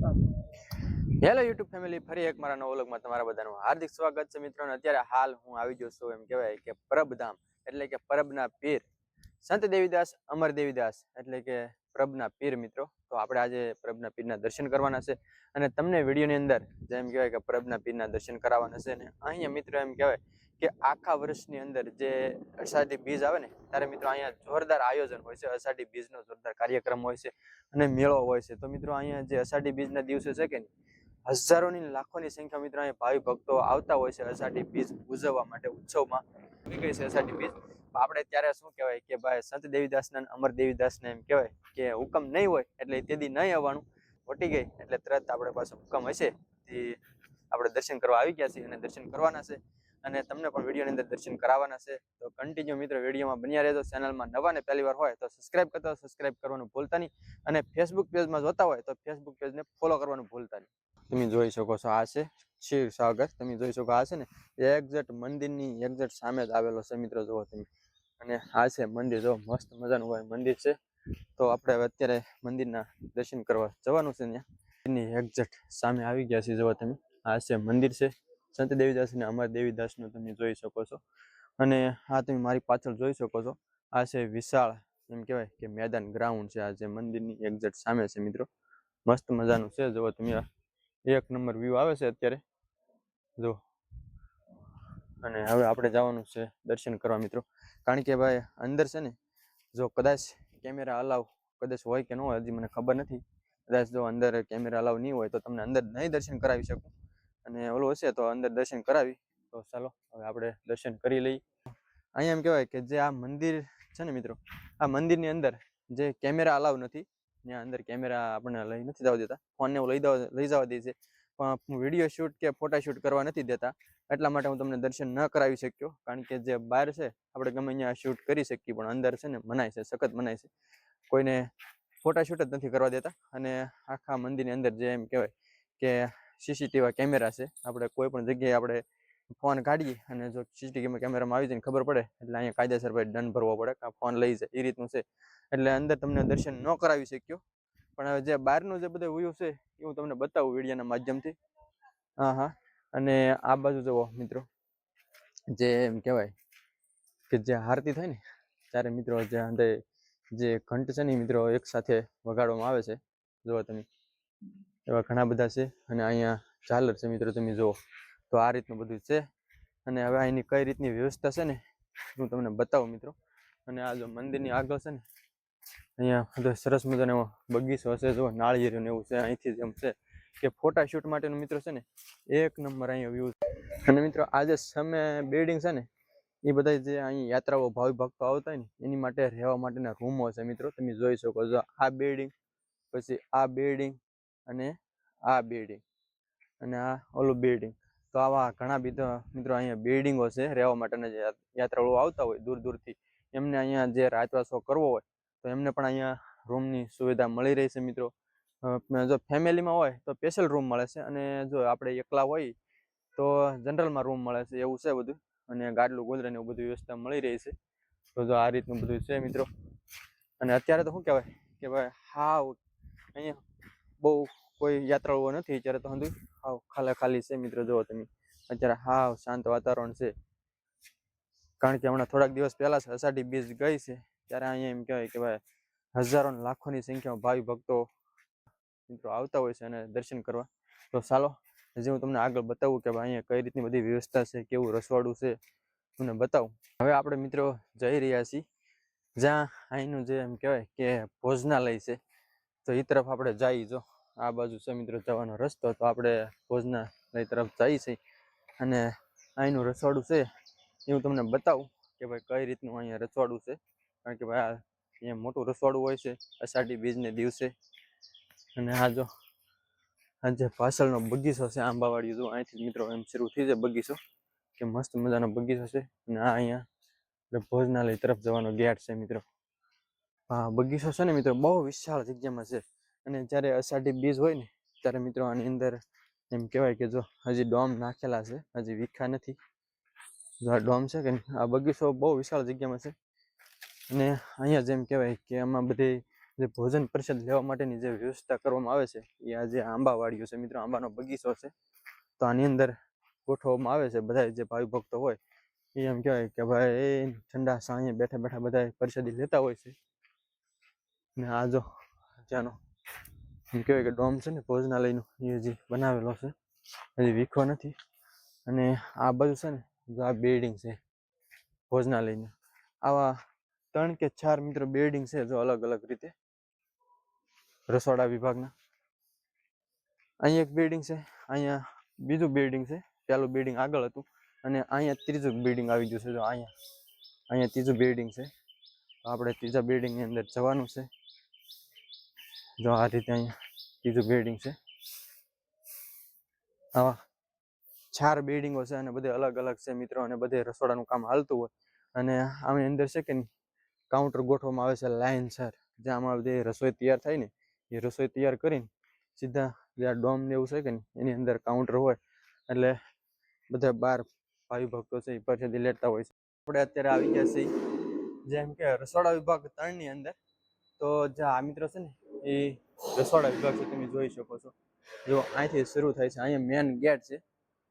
Hello YouTube family, ફરી એક મારા નવા વ્લોગમાં તમારા બધાનું હાર્દિક સ્વાગત છે મિત્રો. અત્યારે હાલ હું આવી ગયો છું એમ કહેવાય કે પરબધામ એટલે કે પરબના પીર સંત દેવીદાસ અમર દેવીદાસ એટલે કે પ્રભના પીર મિત્રો. તો આપણે આજે પ્રભના પીરના દર્શન કરવાના છે અને તમને વિડીયોની અંદર જેમ કહેવાય કે પ્રભના પીરના દર્શન કરાવવાના છે. ને અહીંયા મિત્રો એમ કહેવાય કે આખા વર્ષની અંદર જે અષાઢી બીજ આવે ને ત્યારે મિત્રો અહીંયા જોરદાર આયોજન હોય છે. અષાઢી બીજનો જોરદાર કાર્યક્રમ હોય છે અને મેળો હોય છે. તો મિત્રો અહીંયા જે અષાઢી બીજના દિવસે છે કે હજારોની લાખોની સંખ્યા મિત્રો અહીંયા ભાવિ ભક્તો આવતા હોય છે અષાઢી બીજ ઉજવવા માટે. ઉત્સવમાં આવી ગઈ છે અષાઢી બીજ. આપણે ત્યારે શું કહેવાય કે ભાઈ સંત દેવીદાસના અમર દેવીદાસને એમ કહેવાય કે હુકમ નહીં હોય એટલે તેદી નહીં આવવાનું, વટી ગઈ એટલે તરત આપણે પાસે હુકમ હશે તે આપણે દર્શન કરવા આવી ગયા છીએ અને દર્શન કરવાના છે અને તમને પણ વિડીયોની અંદર દર્શન કરાવવાના છે. તો કન્ટિન્યુ મિત્રો વિડીયોમાં બન્યા રહેજો. ચેનલમાં નવા ને પહેલી વાર હોય તો સબસ્ક્રાઇબ કરતા સબસ્ક્રાઇબ કરવાનું ભૂલતા નહીં અને ફેસબુક પેજમાં જોતા હોય તો ફેસબુક પેજને ફોલો કરવાનું ભૂલતા નહીં. તમે જોઈ શકો છો આ છે ક્ષીરસાગર. તમે જોઈ શકો આ છે ને એક્ઝેક્ટ મંદિરની એક્ઝેક્ટ સામે જ આવેલો છે મિત્રો. જુઓ તમે, અને આ છે મંદિર. જો મસ્ત મજાનું હોય મંદિર છે. તો આપણે હવે અત્યારે મંદિરના દર્શન કરવા જવાનું છે. ત્યાં એની એક્ઝેક્ટ સામે આવી ગયા છે. જુઓ તમે, આ છે મંદિર છે સંત દેવીદાસ અને અમર દેવીદાસનું તમે જોઈ શકો છો. અને આ તમે મારી પાછળ જોઈ શકો છો આ છે વિશાળ એમ કહેવાય કે મેદાન ગ્રાઉન્ડ છે. આ જે મંદિરની એક્ઝેક્ટ સામે છે મિત્રો. મસ્ત મજાનું છે. જુઓ તમે, એક નંબર વ્યૂ આવે છે અત્યારે જો. અને હવે આપણે જવાનું છે દર્શન કરવા મિત્રો. કારણ કે ભાઈ અંદર છે ને જો કદાચ કેમેરા અલાવ કદાચ હોય કે ન હોય હજી મને ખબર નથી. કદાચ જો અંદર કેમેરા અલાવ નહીં હોય તો તમને અંદર નહીં દર્શન કરાવી શકું, અને ઓલું હશે તો અંદર દર્શન કરાવી. તો ચાલો હવે આપણે દર્શન કરી લઈએ. અહીંયા એમ કહેવાય કે જે આ મંદિર છે ને મિત્રો, આ મંદિરની અંદર જે કેમેરા અલાવ નથી, ત્યાં અંદર કેમેરા આપણને લઈ નથી જવા દેતા. ફોનને એવું લઈ જવા દે છે પણ વિડીયો શૂટ કે ફોટા શૂટ કરવા નથી દેતા. એટલા માટે હું તમને દર્શન ન કરાવી શક્યો. કારણ કે જે બહાર છે આપણે ગમે અહીંયા શૂટ કરી શકીએ પણ અંદર છે ને મનાય છે, સખત મનાય છે. કોઈને ફોટા શૂટ જ નથી કરવા દેતા. અને આખા મંદિરની અંદર જે એમ કહેવાય કે સીસીટીવી કેમેરા છે. આપણે કોઈ પણ જગ્યાએ આપણે ફોન કાઢીએ અને જો સીસીટીવી કેમેરામાં આવી જઈને ખબર પડે એટલે અહીંયા કાયદેસર ભાઈ દંડ ભરવો પડે કે ફોન લઈ જાય એ રીતનું છે. એટલે અંદર તમને દર્શન ન કરાવી શક્યો. પણ હવે જે બહારનું જે બધું વ્યૂ છે એ હું તમને બતાવું વિડીયોના માધ્યમથી. હા. અને આ બાજુ જુઓ મિત્રો, જે એમ કહેવાય કે જે આરતી થાય ને ત્યારે મિત્રો જે અંદર જે ઘંટ છે ને મિત્રો એક સાથે વગાડવામાં આવે છે. જુઓ તમે, એવા ઘણા બધા છે. અને અહીંયા ઝાલર છે મિત્રો. તમે જુઓ તો આ રીતનું બધું છે. અને હવે અહીંની કઈ રીતની વ્યવસ્થા છે ને હું તમને બતાવું મિત્રો. અને આ જો મંદિરની આગળ છે ને અહીંયા બધો સરસ મજાનો એવો બગીચો હશે. જો નાળિયેર ને એવું છે. અહીંથી જેમ છે કે ફોટા શૂટ માટેનું મિત્રો છે ને એક નંબર અહીંયા વ્યૂ. અને મિત્રો આ જે સામે બિલ્ડિંગ છે ને એ બધા જે અહીં યાત્રાઓ ભાવિ ભક્તો આવતા હોય ને એની માટે રહેવા માટેના રૂમો છે મિત્રો. તમે જોઈ શકો છો આ બિલ્ડિંગ, પછી આ બિલ્ડિંગ અને આ બિલ્ડિંગ અને આ ઓલું બિલ્ડિંગ. તો આવા ઘણા બધા મિત્રો અહીંયા બિલ્ડિંગો છે રહેવા માટેના. જે યાત્રાળુઓ આવતા હોય દૂર દૂરથી એમને અહીંયા જે રાતવાસો કરવો હોય તો એમને પણ અહીંયા રૂમની સુવિધા મળી રહી છે મિત્રો. જો ફેમિલીમાં હોય તો સ્પેશિયલ રૂમ મળે છે, અને જો આપણે એકલા હોય તો જનરલમાં રૂમ મળે છે. એવું છે બધું. અને ગાડલું ગોદરાને એવું બધું વ્યવસ્થા મળી રહી છે. તો જો આ રીતનું બધું છે મિત્રો. અને અત્યારે તો શું કહેવાય કે ભાઈ હાવ અહીંયા બહુ કોઈ યાત્રાળુઓ નથી અત્યારે. તો સમજુ હાવ ખાલી છે મિત્રો. જુઓ તમે, અત્યારે હાવ શાંત વાતાવરણ છે. કારણ કે હમણાં થોડાક દિવસ પહેલા અષાઢી બીજ ગઈ છે ત્યારે અહીંયા એમ કહેવાય કે ભાઈ હજારો લાખોની સંખ્યામાં ભાવિ ભક્તો મિત્રો આવતા હોય છે અને દર્શન કરવા. તો ચાલો હજી હું તમને આગળ બતાવું કે ભાઈ અહીંયા કઈ રીતની બધી વ્યવસ્થા છે, કેવું રસવાડું છે તમને બતાવું. હવે આપણે મિત્રો જઈ રહ્યા છીએ જ્યાં અહીંનું જે એમ કહેવાય કે ભોજનાલય છે. તો એ તરફ આપણે જઈએ. જો આ બાજુ છે મિત્રો જવાનો રસ્તો. તો આપણે ભોજનાલય તરફ જઈએ છીએ અને અહીંનું રસવાડું છે એ હું તમને બતાવું કે ભાઈ કઈ રીતનું અહીંયા રસવાડું છે. કારણ કે ભાઈ અહીંયા મોટું રસવાડું હોય છે અષાઢી બીજને દિવસે. અને આ જો આ જે પાછળનો બગીચો છે આંબાવાડી, જો અહીંથી મિત્રો એમ શરૂ થઈ જાય બગીચો કે મસ્ત મજાનો બગીચો છે. અને આ અહીંયા ભોજનાલય તરફ જવાનો ગેટ છે મિત્રો. હા, બગીચો છે ને મિત્રો બહુ વિશાળ જગ્યામાં છે. અને જ્યારે અષાઢી બીજ હોય ને ત્યારે મિત્રો આની અંદર એમ કહેવાય કે જો હજી ડોમ નાખેલા છે, હજી વિખા નથી. જો આ ડોમ છે કે આ બગીચો બહુ વિશાળ જગ્યામાં છે. અને અહીંયા જેમ કહેવાય કે આમાં બધી જે ભોજન પ્રસાદ લેવા માટેની જે વ્યવસ્થા કરવામાં આવે છે એ આ જે આંબાવાડીઓ છે મિત્રો, આંબાનો બગીચો છે. તો આની અંદર ગોઠવવામાં આવે છે. બધા જે ભાવિ ભક્તો હોય એ એમ કહેવાય કે ભાઈ ઠંડા સાંજે બેઠા બેઠા બધા પ્રસાદી લેતા હોય છે. ને આ જો ત્યાંનો એમ કહેવાય કે ડોમ છે ને ભોજનાલયનો, એ હજી બનાવેલો છે, હજી વીખો નથી. અને આ બાજુ છે ને જો આ બિલ્ડિંગ છે ભોજનાલયની. આવા 3 કે 4 મિત્રો બિલ્ડિંગ છે જો અલગ અલગ રીતે રસોડા વિભાગના. અહીંયા એક બિલ્ડિંગ છે, અહીંયા બીજું બિલ્ડિંગ છે, પેલું બિલ્ડિંગ આગળ હતું અને અહીંયા ત્રીજું બિલ્ડિંગ આવી ગયું છે. જો અહીંયા ત્રીજું બિલ્ડિંગ છે. તો આપણે ત્રીજા બિલ્ડિંગની અંદર જવાનું છે. જો આ રીતે અહીંયા ત્રીજું બિલ્ડિંગ છે. આવા 4 બિલ્ડિંગો છે અને બધે અલગ અલગ છે મિત્રો, અને બધે રસોડાનું કામ હાલતું હોય. અને આની અંદર છે કે કાઉન્ટર ગોઠવવામાં આવે છે લાઇનસર, જ્યાં આમાં બધી રસોઈ તૈયાર થાય ને એ રસોઈ તૈયાર કરીને સીધા જે ડોમ ને એવું છે કે એની અંદર કાઉન્ટર હોય, એટલે બધા 12 ભાવિ ભક્તો છે એ પ્રસાદી લેતા હોય છે. આપણે અત્યારે આવી ગયા છીએ જેમ કે રસોડા વિભાગ 3 ની અંદર. તો જે આ મિત્રો છે ને એ રસોડા વિભાગ છે, તમે જોઈ શકો છો. જો અહીંથી શરૂ થાય છે, અહીંયા મેન ગેટ છે,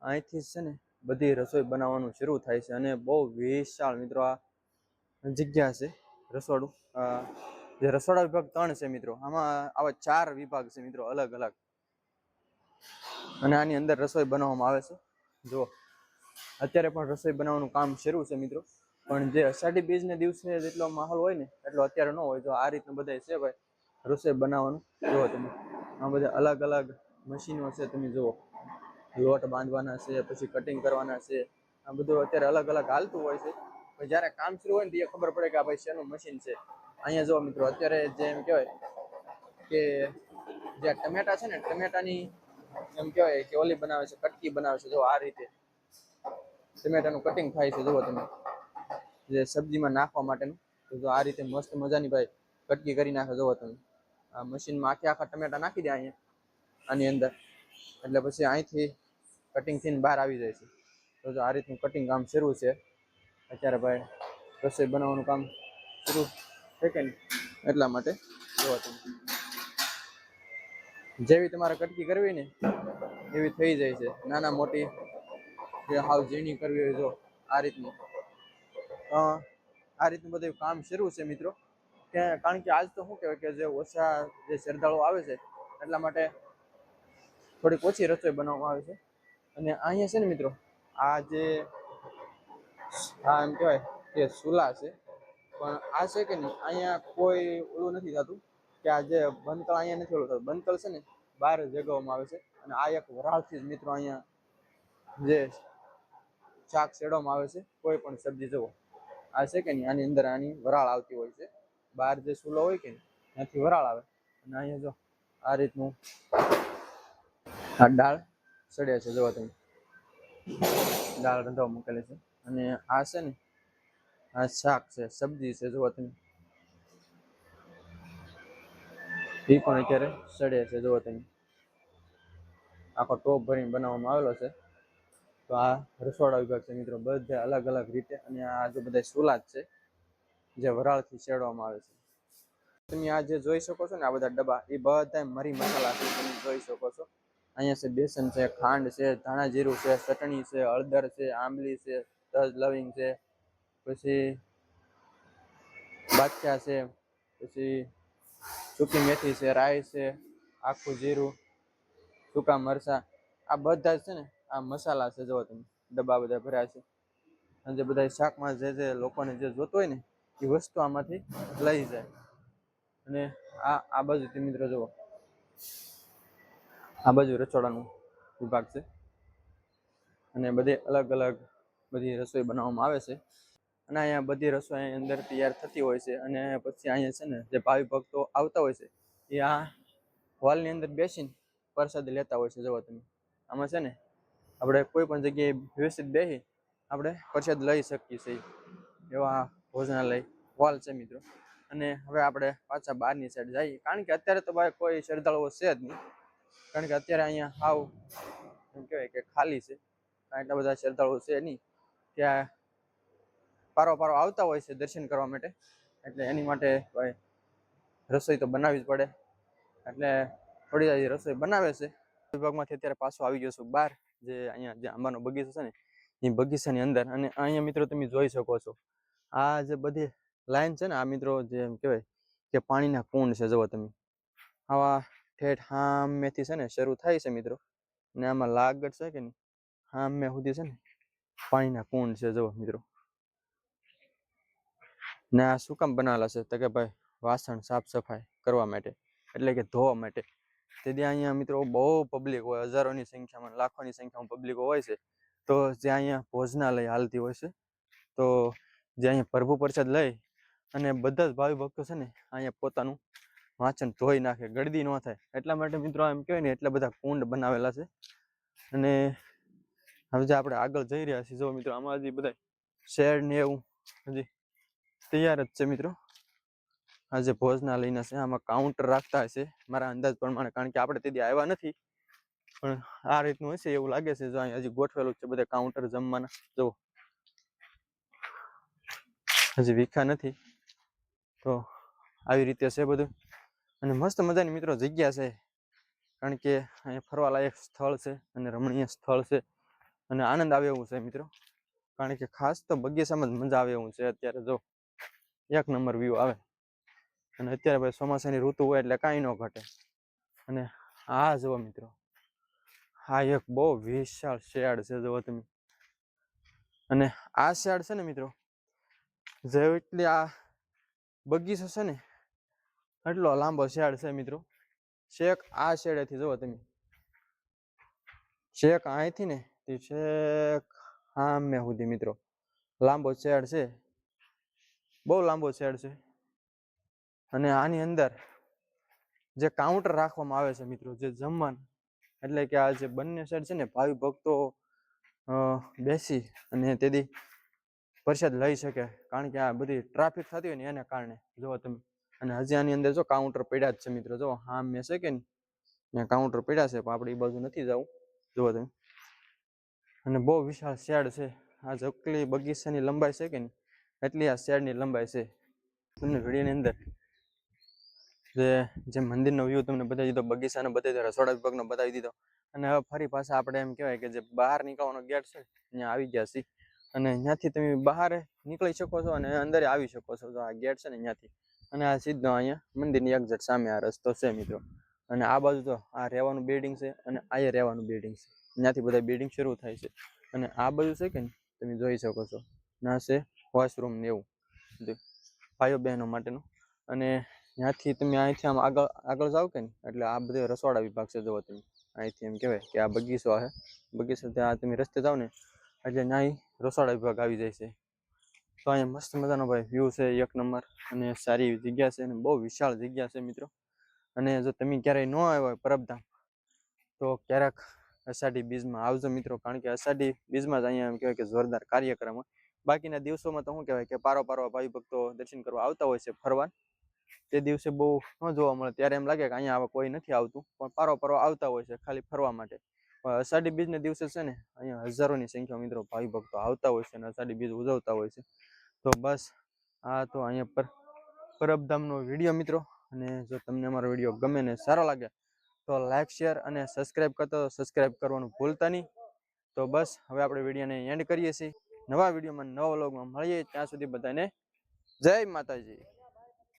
અહીંથી છે ને બધી રસોઈ બનાવવાનું શરૂ થાય છે. અને બહુ વિશાળ મિત્રો આ જગ્યા છે રસોડું. જે રસોડા વિભાગ 3 છે મિત્રો, આમાં આવા 4 વિભાગ છે મિત્રો અલગ અલગ, અને આની અંદર રસોઈ બનાવવામાં આવે છે. જો અત્યારે પણ રસોઈ બનાવવાનું કામ શરૂ છે મિત્રો, પણ જે અષાઢી બીજને દિવસે જેટલો માહોલ હોય ને એટલો અત્યારે ન હોય. જો આ રીતનું બધા છે ભાઈ રસોઈ બનાવવાનું. જુઓ તમે આ બધા અલગ અલગ મશીનો છે, તમે જુઓ લોટ બાંધવાના છે, પછી કટિંગ કરવાના છે, આ બધું અત્યારે અલગ અલગ હાલતું હોય છે. જ્યારે કામ શરૂ હોય ને તો ખબર પડે કે આ ભાઈ શેનું મશીન છે. અહીંયા જો મિત્રો અત્યારે જે એમ કહેવાય કે જે ટમેટા છે ને ટમેટાની એમ કહેવાય કે ઓલી બનાવે છે, કટકી બનાવે છે. જો આ રીતે ટમેટાનું કટિંગ થાય છે. જુઓ તમે જે સબ્જીમાં નાખવા માટેનું. તો જો આ રીતે મસ્ત મજાની ભાઈ કટકી કરી નાખે. જુઓ તમે આ મશીનમાં આખા ટમેટા નાખી દે અહીંયા આની અંદર, એટલે પછી અહીંથી કટિંગ થઈને બહાર આવી જાય છે. તો જો આ રીતનું કટિંગ કામ શરૂ છે અત્યારે ભાઈ. રસોઈ બનાવવાનું કામ શરૂ છે કે નહીં એટલા માટે. જુઓ તમે જેવી તમારે કટકી કરવી ને એવી થઈ જાય છે, નાના મોટી જે હાવ ઝીણી કરવી હોય. જો આ રીતનું બધું કામ શરૂ છે મિત્રો. કારણ કે આજ તો શું કહેવાય કે જે ઓછા જે શ્રદ્ધાળુઓ આવે છે એટલા માટે થોડીક ઓછી રસોઈ બનાવવામાં આવે છે. અને અહીંયા છે ને મિત્રો આ જે એમ કહેવાય કે ચૂલા છે, પણ આ છે કે નહીં અહીંયા કોઈ ઓલું નથી થતું કે આ જે બંતળ અહીંયા નથી ઓલું થતું. બંતળ છે ને બહાર જગાવવામાં આવે છે. અને આ એક વરાળથી જ મિત્રો અહીંયા જે શાક શેડવામાં આવે છે. કોઈ પણ સબ્જી જુઓ આ છે કે નહીં આની અંદર આની વરાળ આવતી હોય છે. બહાર જે ચૂલો હોય કે ત્યાંથી વરાળ આવે. અને અહીંયા જો આ રીતનું આ દાળ સડે છે. જોવા તમે દાળ રંધવા મૂકેલી છે. અને આ છે ને આ શાક છે, સબ્જી છે. જોવા તમે એ પણ અત્યારે સડે છે. જોવો તમે આખો ટોપ ભરીને બનાવવામાં આવેલો છે. તો આ રસોડા વિભાગ છે મિત્રો, બધા અલગ અલગ રીતે. અને આ જો બધા ચૂલા જ છે જે વરાળથી શેડવામાં આવે છે. તમે આ જે જોઈ શકો છો ને આ બધા ડબ્બા, એ બધા મરી મસાલા છે. તમે જોઈ શકો છો અહીંયા છે બેસન છે, ખાંડ છે, ધાણા જીરું છે, ચટણી છે, હળદર છે, આંબલી છે, તજ લવિંગ છે, પછી બાદશાહ છે, પછી સૂકી મેથી છે, રાઈ છે, આખું જીરું, સૂકા મરચા, આ બધા છે ને આ મસાલા છે. જો તમે ડબ્બા બધા ભર્યા છે. અને જે બધા શાકમાં જે લોકોને જે જોતું હોય ને એ વસ્તુ આમાંથી લઈ જાય. અને આ બાજુ તે મિત્રો જુઓ આ બાજુ રસોડાનું વિભાગ છે. અને બધે અલગ અલગ બધી રસોઈ બનાવવામાં આવે છે. અને અહીંયા બધી રસોઈ અંદર તૈયાર થતી હોય છે. અને પછી અહીંયા છે ને જે ભાવિ ભક્તો આવતા હોય છે એ આ હોલની અંદર બેસીને પ્રસાદી લેતા હોય છે. જુઓ તમે આમાં છે ને આપણે કોઈ પણ જગ્યાએ વ્યવસ્થિત બેસી આપણે પ્રસાદ લઈ શકીએ છીએ એવા ભોજનાલય હોલ છે મિત્રો. અને હવે આપણે પાછા બહારની સાઈડ જઈએ, કારણ કે અત્યારે તો ભાઈ કોઈ શ્રદ્ધાળુઓ છે જ નહીં. કારણ કે અત્યારે અહીંયા હાવ એમ કહેવાય કે ખાલી છે, એટલા બધા શ્રદ્ધાળુઓ છે નહીં. ત્યાં પારો આવતા હોય છે દર્શન કરવા માટે, એટલે એની માટે ભાઈ રસોઈ તો બનાવવી જ પડે, એટલે થોડી હજી રસોઈ બનાવે છે. વિભાગમાંથી અત્યારે પાછો આવી ગયો છું બહાર, જે અહીંયા જે આંબાનો બગીચો છે ને એ બગીચાની અંદર. અને અહીંયા મિત્રો તમે જોઈ શકો છો આ જે બધી લાઈન છે ને, આ મિત્રો જે એમ કહેવાય કે પાણીના કુંડ છે. જુઓ તમે, આવા ઠેઠ સામેથી છે ને શરૂ થાય છે મિત્રો, ને આમાં લાગડ છે કે નહીં, સામે સુધી છે ને પાણીના કુંડ છે. જુઓ મિત્રો, ને આ શું કામ બનાવેલા છે તો કે ભાઈ વાસણ સાફ સફાઈ કરવા માટે, એટલે કે ધોવા માટે. તેથી અહીંયા મિત્રો બહુ પબ્લિક હોય, હજારોની સંખ્યામાં, લાખોની સંખ્યામાં પબ્લિકો હોય છે. તો જ્યાં અહીંયા ભોજનાલય હાલતી હોય છે, તો જે અહીંયા પ્રભુ પ્રસાદ લઈ અને બધા જ ભાવિ ભક્તો છે ને અહીંયા પોતાનું વાંચન ધોઈ નાખે, ગળદી ન થાય એટલા માટે મિત્રો એમ કહેવાય ને એટલા બધા કુંડ બનાવેલા છે. અને હવે જે આપણે આગળ જઈ રહ્યા છીએ, જો મિત્રો આમાં હજી બધા શેડ ને એવું હજી તૈયાર જ છે મિત્રો. આ જે ભોજનાલયના છે આમાં કાઉન્ટર રાખતા હશે મારા અંદાજ પ્રમાણે, કારણ કે આપણે તેથી આવ્યા નથી, પણ આ રીતનું હશે એવું લાગે છે. જો અહીં હજી ગોઠવેલું છે બધા કાઉન્ટર જમવાના, જો હજી વિખા નથી, તો આવી રીતે છે બધું. અને મસ્ત મજાની મિત્રો જગ્યા છે, કારણ કે અહીંયા ફરવા લાયક સ્થળ છે અને રમણીય સ્થળ છે અને આનંદ આવે એવું છે મિત્રો. કારણ કે ખાસ તો બગીચામાં જ મજા આવે એવું છે. અત્યારે જો એક નંબર વ્યૂ આવે, અને અત્યારે ભાઈ ચોમાસાની ઋતુ હોય એટલે કાંઈ ન ઘટે. અને આ જુઓ મિત્રો, આ એક બહુ વિશાળ શેડ છે, જુઓ તમે. અને આ શેડ છે ને મિત્રો, જેટલી આ બગીચો છે ને એટલો લાંબો શેડ છે મિત્રો. છેક આ શેડેથી જુઓ તમે, છેક અહીંથી ને તે છેક સામે સુધી મિત્રો લાંબો શેડ છે, બહુ લાંબો શેડ છે. અને આની અંદર જે કાઉન્ટર રાખવામાં આવે છે મિત્રો, જે જમવાનું, એટલે કે આ જે બંને સાઈડ છે ને ભાવિ ભક્તો બેસી અને તેથી પ્રસાદ લઈ શકે, કારણ કે આ બધી ટ્રાફિક થતી હોય ને એના કારણે. જુઓ તમે, અને હજી આની અંદર જો કાઉન્ટર પડ્યા જ છે મિત્રો. જો હા મેં છે કે ત્યાં કાઉન્ટર પડ્યા છે, પણ આપણે એ બાજુ નથી જવું. જુઓ તમે, અને બહુ વિશાળ શેડ છે. આ જેટલી બગીચાની લંબાઈ છે કે નહીં એટલી આ શેડની લંબાઈ છે. તમને વિડીયોની અંદર જે મંદિરનો વ્યૂ તમને બતાવી દીધો, બગીચાનો બતાવી દીધો, રસોડા વિભાગનો બતાવી દીધો. અને હવે ફરી પાછા આપણે એમ કહેવાય કે જે બહાર નીકળવાનો ગેટ છે ત્યાં આવી ગયા છીએ. અને ત્યાંથી તમે બહાર નીકળી શકો છો અને અંદર આવી શકો છો. તો આ ગેટ છે ને ત્યાંથી, અને આ સીધો અહીંયા મંદિરની એક્ઝેટ સામે આ રસ્તો છે મિત્રો. અને આ બાજુ તો આ રહેવાનું બિલ્ડિંગ છે, અને આ રહેવાનું બિલ્ડિંગ છે. ત્યાંથી બધા બિલ્ડિંગ શરૂ થાય છે. અને આ બાજુ છે કે ને તમે જોઈ શકો છો, ના છે વોશરૂમ ને એવું બધું ભાઈઓ બહેનો માટેનું. અને ત્યાંથી તમે અહીંથી આમ આગળ જાઓ કે ને એટલે આ બધે રસોડા વિભાગ છે. જુઓ તમે, અહીંથી એમ કહેવાય કે આ બગીચો છે. બગીચો ત્યાં તમે રસ્તે જાઓ ને એટલે ત્યાં રસોડા વિભાગ આવી જાય છે. તો અહીંયા મસ્ત મજાનો ભાઈ વ્યૂ છે, એક નંબર, અને સારી એવી જગ્યા છે, અને બહુ વિશાળ જગ્યા છે મિત્રો. અને જો તમે ક્યારેય ન આવ્યો હોય પરબધામ, તો ક્યારેક અષાઢી બીજમાં આવજો મિત્રો, કારણ કે અષાઢી બીજમાં જ અહીંયા એમ કહેવાય કે જોરદાર કાર્યક્રમ હોય. બાકીના દિવસોમાં તો શું કહેવાય કે પારો ભાવિ ભક્તો દર્શન કરવા આવતા હોય છે ફરવા. તે દિવસે બહુ ન જોવા મળે, ત્યારે એમ લાગે કે અહીંયા આવા કોઈ નથી આવતું, પણ પારો આવતા હોય છે ખાલી ફરવા માટે. પણ અષાઢી બીજના દિવસે છે ને અહીંયા હજારોની સંખ્યા મિત્રો ભાવિ ભક્તો આવતા હોય છે અને અષાઢી બીજ ઉજવતા હોય છે. તો બસ આ તો અહીંયા પરબધામનો વિડીયો મિત્રો. અને જો તમને અમારો વિડીયો ગમે ને સારો લાગે તો લાઈક, શેર અને સબસ્ક્રાઈબ કરતો સબસ્ક્રાઈબ કરવાનું ભૂલતા નહીં. તો બસ હવે આપણે વિડીયોને એન્ડ કરીએ છીએ. નવા વિડીયોમાં નવા વ્લોગમાં મળીએ. ત્યાં સુધી બધાને જય માતાજી.